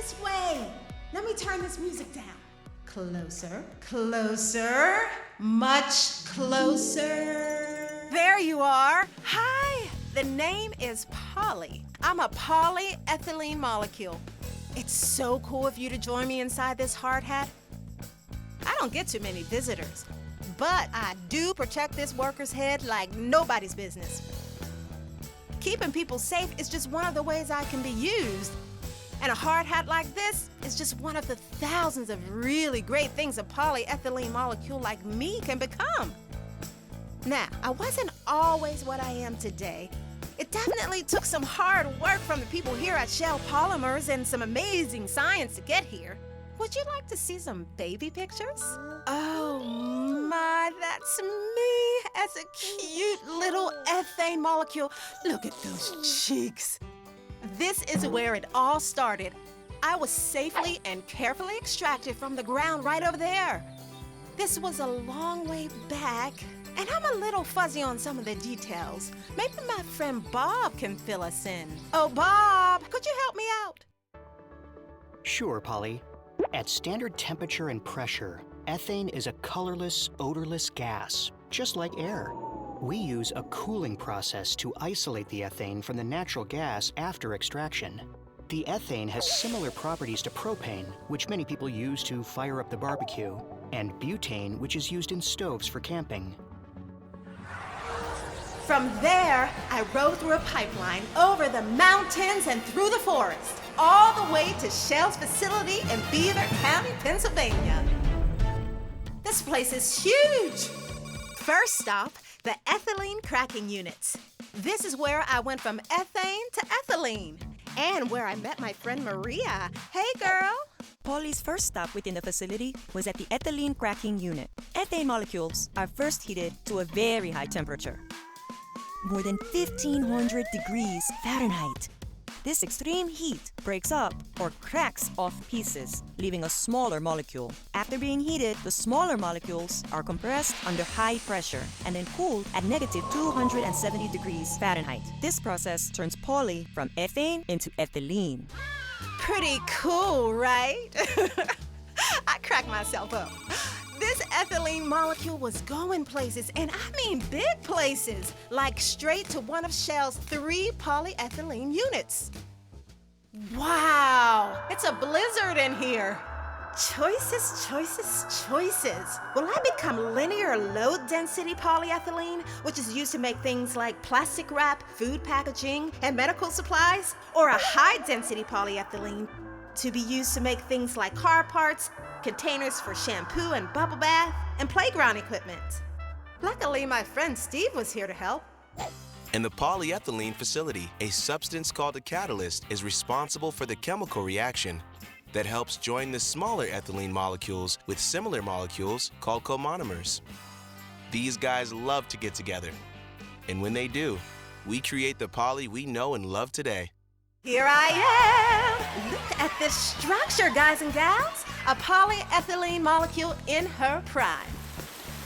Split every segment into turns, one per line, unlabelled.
this way. Let me turn this music down. Closer, closer, much closer.
There you are. Hi, the name is Poly. I'm a polyethylene molecule. It's so cool of you to join me inside this hard hat. I don't get too many visitors, but I do protect this worker's head like nobody's business. Keeping people safe is just one of the ways I can be used. And a hard hat like this is just one of the thousands of really great things a polyethylene molecule like me can become. Now, I wasn't always what I am today. It definitely took some hard work from the people here at Shell Polymers and some amazing science to get here. Would you like to see some baby pictures? Oh my, that's me as a cute little ethane molecule. Look at those cheeks. This is where it all started. I was safely and carefully extracted from the ground right over there. This was a long way back, and I'm a little fuzzy on some of the details. Maybe my friend Bob can fill us in. Oh, Bob, could you help me out?
Sure, Polly. At standard temperature and pressure, ethane is a colorless, odorless gas, just like air. We use a cooling process to isolate the ethane from the natural gas after extraction. The ethane has similar properties to propane, which many people use to fire up the barbecue, and butane, which is used in stoves for camping.
From there, I rode through a pipeline, over the mountains and through the forest, all the way to Shell's facility in Beaver County, Pennsylvania. This place is huge. First stop, the ethylene cracking units. This is where I went from ethane to ethylene, and where I met my friend Maria. Hey, girl.
Polly's first stop within the facility was at the ethylene cracking unit. Ethane molecules are first heated to a very high temperature, more than 1,500 degrees Fahrenheit. This extreme heat breaks up or cracks off pieces, leaving a smaller molecule. After being heated, the smaller molecules are compressed under high pressure and then cooled at negative 270 degrees Fahrenheit. This process turns poly from ethane into ethylene.
Pretty cool, right? I cracked myself up. This ethylene molecule was going places, and I mean big places, like straight to one of Shell's 3 polyethylene units. Wow, it's a blizzard in here. Choices, choices, choices. Will I become linear low-density polyethylene, which is used to make things like plastic wrap, food packaging, and medical supplies? Or a high-density polyethylene to be used to make things like car parts, containers for shampoo and bubble bath, and playground equipment? Luckily, my friend Steve was here to help.
In the polyethylene facility, a substance called a catalyst is responsible for the chemical reaction that helps join the smaller ethylene molecules with similar molecules called comonomers. These guys love to get together, and when they do, we create the poly we know and love today.
Here I am! Look at this structure, guys and gals! A polyethylene molecule in her prime.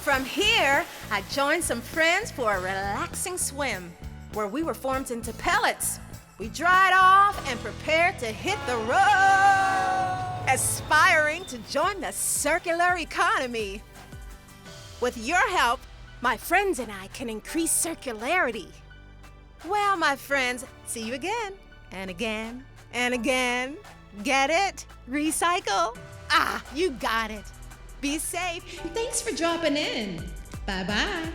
From here, I joined some friends for a relaxing swim, where we were formed into pellets. We dried off and prepared to hit the road, aspiring to join the circular economy. With your help, my friends and I can increase circularity. Well, my friends, see you again. And again, and again. Get it? Recycle? Ah, you got it. Be safe.
Thanks for dropping in. Bye-bye.